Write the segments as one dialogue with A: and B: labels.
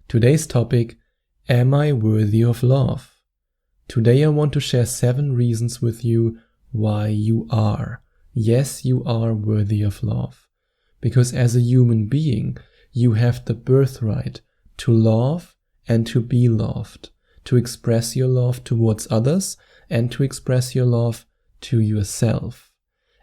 A: Today's topic, am I worthy of love? Today I want to share 7 reasons with you why you are. Yes, you are worthy of love. Because as a human being, you have the birthright to love and to be loved, to express your love towards others and to express your love to yourself.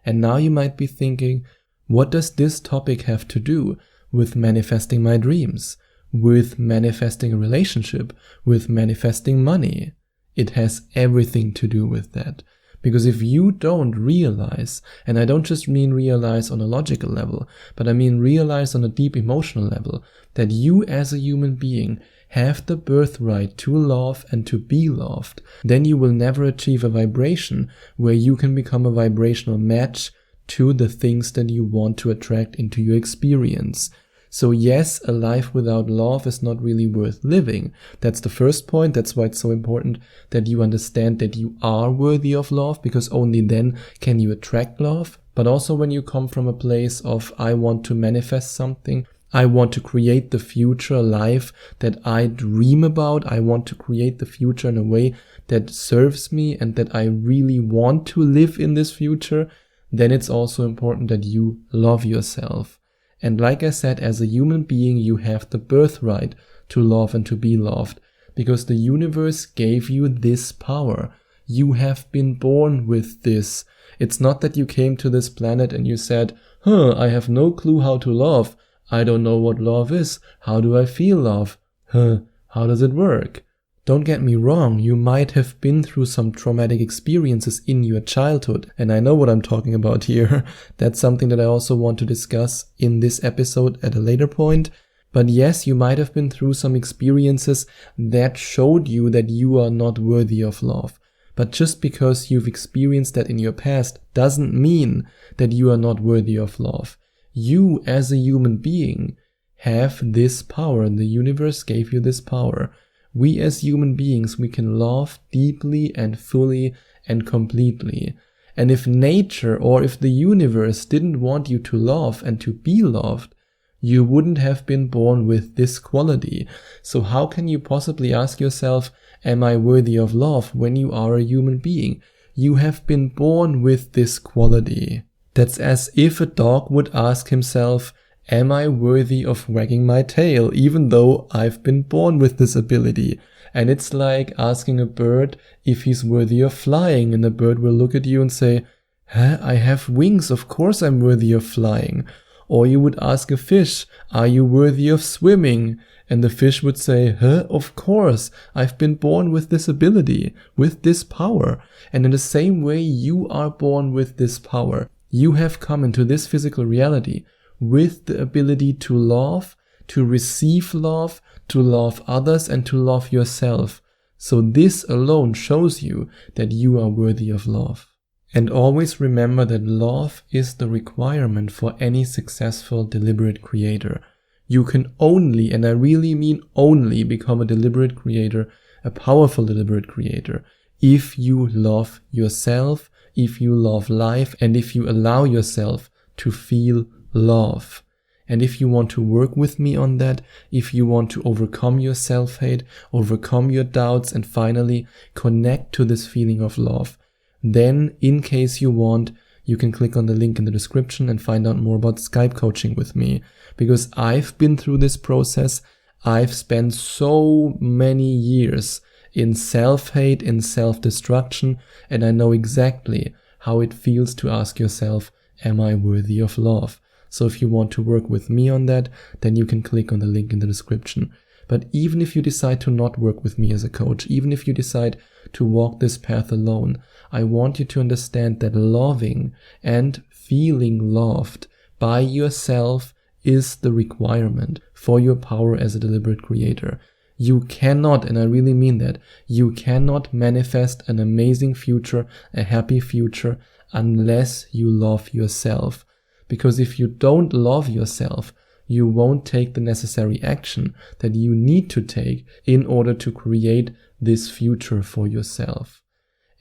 A: And now you might be thinking, what does this topic have to do with manifesting my dreams, with manifesting a relationship, with manifesting money? It has everything to do with that. Because if you don't realize, and I don't just mean realize on a logical level, but I mean realize on a deep emotional level, that you as a human being have the birthright to love and to be loved, then you will never achieve a vibration where you can become a vibrational match to the things that you want to attract into your experience. So yes, a life without love is not really worth living. That's the first point. That's why it's so important that you understand that you are worthy of love, because only then can you attract love. But also when you come from a place of, I want to manifest something, I want to create the future life that I dream about, I want to create the future in a way that serves me and that I really want to live in this future, then it's also important that you love yourself. And like I said, as a human being, you have the birthright to love and to be loved, because the universe gave you this power. You have been born with this. It's not that you came to this planet and you said, I have no clue how to love. I don't know what love is. How do I feel love? How does it work? Don't get me wrong, you might have been through some traumatic experiences in your childhood, and I know what I'm talking about here. That's something that I also want to discuss in this episode at a later point. But yes, you might have been through some experiences that showed you that you are not worthy of love. But just because you've experienced that in your past doesn't mean that you are not worthy of love. You, as a human being, have this power. The universe gave you this power. We as human beings, we can love deeply and fully and completely. And if nature or if the universe didn't want you to love and to be loved, you wouldn't have been born with this quality. So how can you possibly ask yourself, am I worthy of love, when you are a human being? You have been born with this quality. That's as if a dog would ask himself, am I worthy of wagging my tail, even though I've been born with this ability? And it's like asking a bird if he's worthy of flying, and the bird will look at you and say, I have wings, of course I'm worthy of flying. Or you would ask a fish, are you worthy of swimming? And the fish would say, of course, I've been born with this ability, with this power. And in the same way, you are born with this power. You have come into this physical reality with the ability to love, to receive love, to love others, and to love yourself. So this alone shows you that you are worthy of love. And always remember that love is the requirement for any successful deliberate creator. You can only, and I really mean only, become a deliberate creator, a powerful deliberate creator, if you love yourself, if you love life, and if you allow yourself to feel love. And if you want to work with me on that, if you want to overcome your self-hate, overcome your doubts, and finally connect to this feeling of love, then in case you want, you can click on the link in the description and find out more about Skype coaching with me. Because I've been through this process. I've spent so many years in self-hate, in self-destruction, and I know exactly how it feels to ask yourself, am I worthy of love? So if you want to work with me on that, then you can click on the link in the description. But even if you decide to not work with me as a coach, even if you decide to walk this path alone, I want you to understand that loving and feeling loved by yourself is the requirement for your power as a deliberate creator. You cannot, and I really mean that, you cannot manifest an amazing future, a happy future, unless you love yourself. Because if you don't love yourself, you won't take the necessary action that you need to take in order to create this future for yourself.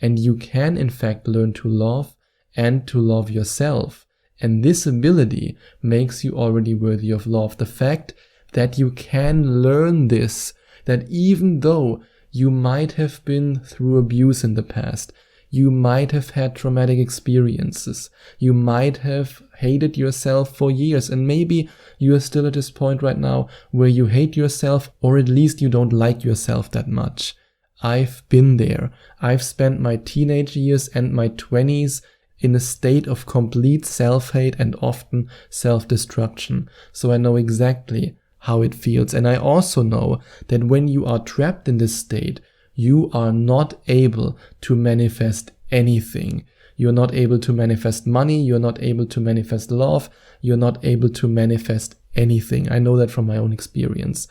A: And you can in fact learn to love and to love yourself. And this ability makes you already worthy of love. The fact that you can learn this, that even though you might have been through abuse in the past, you might have had traumatic experiences, you might have hated yourself for years, and maybe you are still at this point right now where you hate yourself, or at least you don't like yourself that much. I've been there. I've spent my teenage years and my 20s in a state of complete self-hate and often self-destruction. So I know exactly how it feels. And I also know that when you are trapped in this state, you are not able to manifest anything. You're not able to manifest money. You're not able to manifest love. You're not able to manifest anything. I know that from my own experience.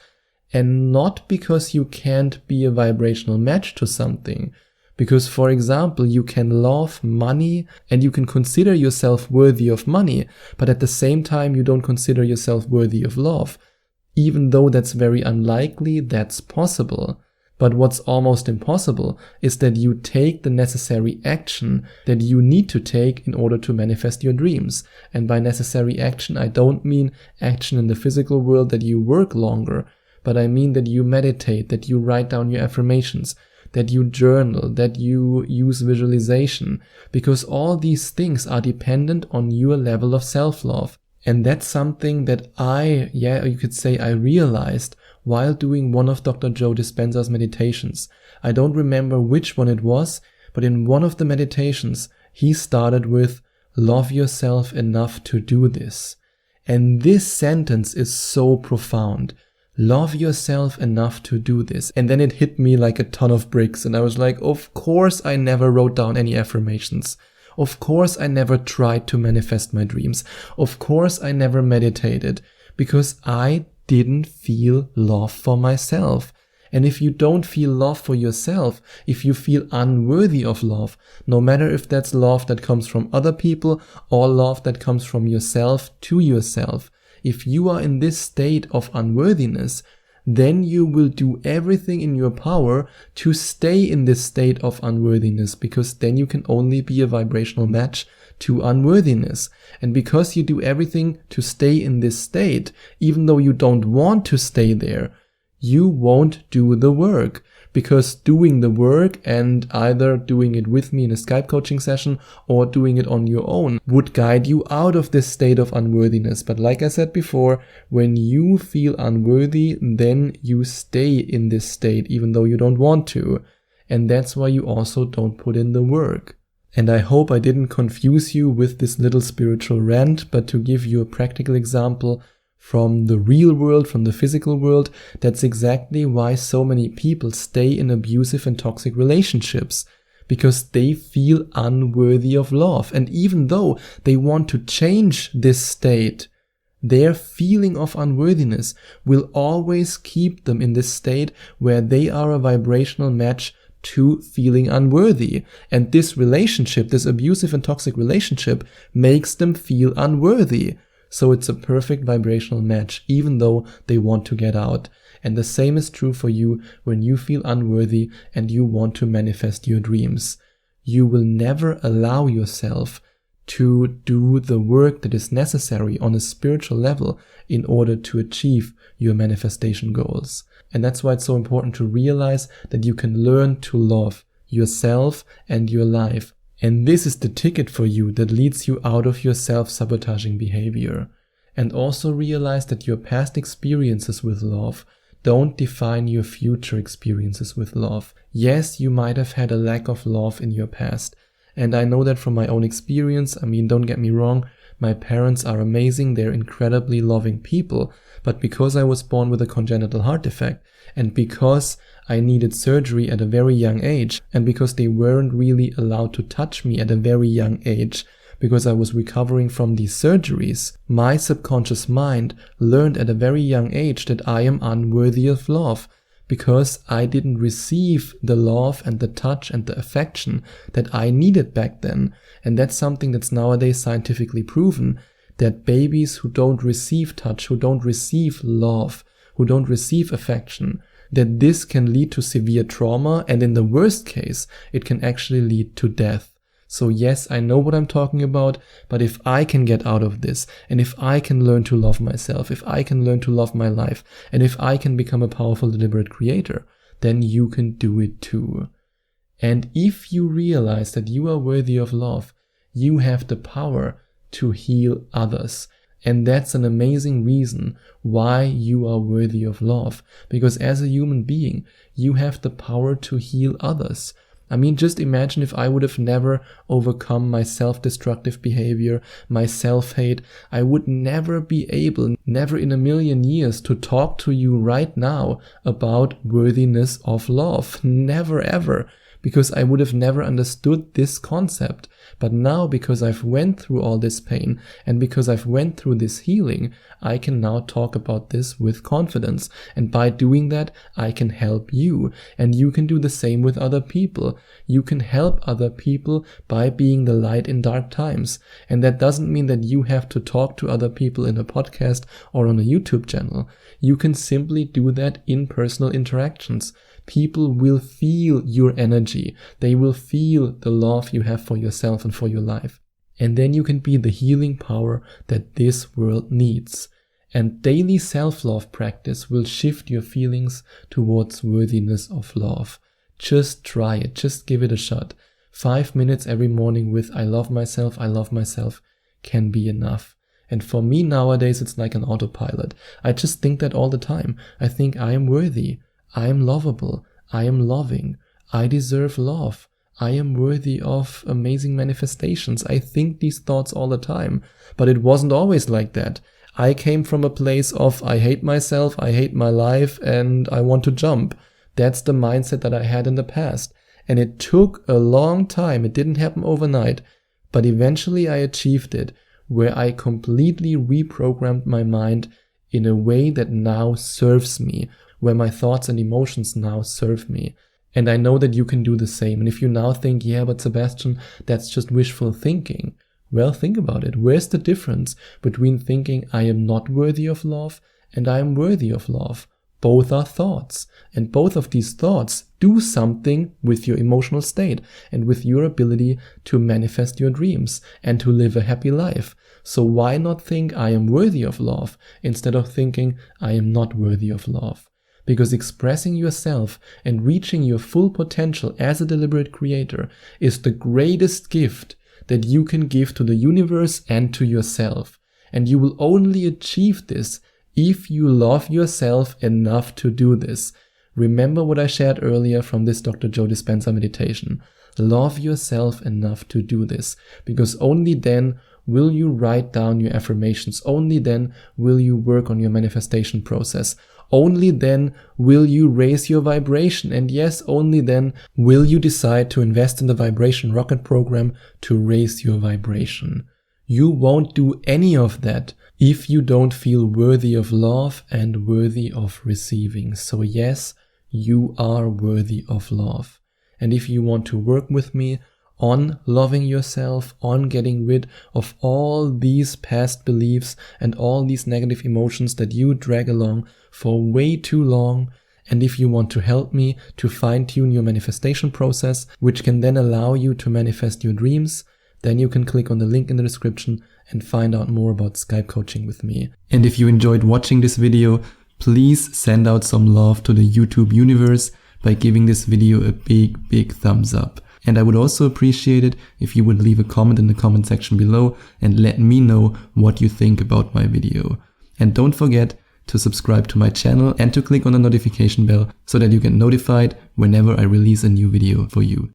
A: And not because you can't be a vibrational match to something. Because, for example, you can love money and you can consider yourself worthy of money, but at the same time, you don't consider yourself worthy of love. Even though that's very unlikely, that's possible. But what's almost impossible is that you take the necessary action that you need to take in order to manifest your dreams. And by necessary action, I don't mean action in the physical world that you work longer, but I mean that you meditate, that you write down your affirmations, that you journal, that you use visualization, because all these things are dependent on your level of self-love. And that's something that you could say I realized while doing one of Dr. Joe Dispenza's meditations. I don't remember which one it was, but in one of the meditations, he started with, "Love yourself enough to do this." And this sentence is so profound. Love yourself enough to do this. And then it hit me like a ton of bricks. And I was like, of course I never wrote down any affirmations. Of course I never tried to manifest my dreams. Of course I never meditated. Because I didn't feel love for myself. And if you don't feel love for yourself, if you feel unworthy of love, no matter if that's love that comes from other people or love that comes from yourself to yourself, if you are in this state of unworthiness, then you will do everything in your power to stay in this state of unworthiness, because then you can only be a vibrational match to unworthiness. And because you do everything to stay in this state, even though you don't want to stay there, you won't do the work. Because doing the work and either doing it with me in a Skype coaching session or doing it on your own would guide you out of this state of unworthiness. But like I said before, when you feel unworthy, then you stay in this state even though you don't want to. And that's why you also don't put in the work. And I hope I didn't confuse you with this little spiritual rant, but to give you a practical example from the real world, from the physical world, that's exactly why so many people stay in abusive and toxic relationships, because they feel unworthy of love. And even though they want to change this state, their feeling of unworthiness will always keep them in this state where they are a vibrational match to feeling unworthy. And this relationship, this abusive and toxic relationship, makes them feel unworthy. So it's a perfect vibrational match, even though they want to get out. And the same is true for you when you feel unworthy and you want to manifest your dreams. You will never allow yourself to do the work that is necessary on a spiritual level in order to achieve your manifestation goals. And that's why it's so important to realize that you can learn to love yourself and your life. And this is the ticket for you that leads you out of your self-sabotaging behavior. And also realize that your past experiences with love don't define your future experiences with love. Yes, you might have had a lack of love in your past. And I know that from my own experience. I mean, don't get me wrong, my parents are amazing, they're incredibly loving people. But because I was born with a congenital heart defect, and because I needed surgery at a very young age, and because they weren't really allowed to touch me at a very young age, because I was recovering from these surgeries, my subconscious mind learned at a very young age that I am unworthy of love, because I didn't receive the love and the touch and the affection that I needed back then. And that's something that's nowadays scientifically proven, that babies who don't receive touch, who don't receive love, who don't receive affection, that this can lead to severe trauma, and in the worst case, it can actually lead to death. So yes, I know what I'm talking about, but if I can get out of this, and if I can learn to love myself, if I can learn to love my life, and if I can become a powerful, deliberate creator, then you can do it too. And if you realize that you are worthy of love, you have the power to heal others. And that's an amazing reason why you are worthy of love. Because as a human being, you have the power to heal others. I mean, just imagine if I would have never overcome my self-destructive behavior, my self-hate. I would never be able, never in a million years, to talk to you right now about worthiness of love. Never ever. Because I would have never understood this concept. But now, because I've went through all this pain and because I've went through this healing, I can now talk about this with confidence. And by doing that, I can help you. And you can do the same with other people. You can help other people by being the light in dark times. And that doesn't mean that you have to talk to other people in a podcast or on a YouTube channel. You can simply do that in personal interactions. People will feel your energy. They will feel the love you have for yourself and for your life. And then you can be the healing power that this world needs. And daily self-love practice will shift your feelings towards worthiness of love. Just try it. Just give it a shot. 5 minutes every morning with I love myself can be enough. And for me nowadays, it's like an autopilot. I just think that all the time. I think I am worthy. I am lovable, I am loving, I deserve love, I am worthy of amazing manifestations. I think these thoughts all the time, but it wasn't always like that. I came from a place of I hate myself, I hate my life, and I want to jump. That's the mindset that I had in the past. And it took a long time, it didn't happen overnight, but eventually I achieved it, where I completely reprogrammed my mind in a way that now serves me, where my thoughts and emotions now serve me. And I know that you can do the same. And if you now think, yeah, but Sebastian, that's just wishful thinking. Well, think about it. Where's the difference between thinking I am not worthy of love and I am worthy of love? Both are thoughts. And both of these thoughts do something with your emotional state and with your ability to manifest your dreams and to live a happy life. So why not think I am worthy of love instead of thinking I am not worthy of love? Because expressing yourself and reaching your full potential as a deliberate creator is the greatest gift that you can give to the universe and to yourself. And you will only achieve this if you love yourself enough to do this. Remember what I shared earlier from this Dr. Joe Dispenza meditation. Love yourself enough to do this, because only then will you write down your affirmations. Only then will you work on your manifestation process. Only then will you raise your vibration. And yes, only then will you decide to invest in the Vibration Rocket program to raise your vibration. You won't do any of that if you don't feel worthy of love and worthy of receiving. So yes, you are worthy of love. And if you want to work with me on loving yourself, on getting rid of all these past beliefs and all these negative emotions that you drag along for way too long, and if you want to help me to fine-tune your manifestation process, which can then allow you to manifest your dreams, then you can click on the link in the description and find out more about Skype coaching with me. And if you enjoyed watching this video, please send out some love to the YouTube universe by giving this video a big thumbs up. And I would also appreciate it if you would leave a comment in the comment section below and let me know what you think about my video. And don't forget to subscribe to my channel and to click on the notification bell so that you get notified whenever I release a new video for you.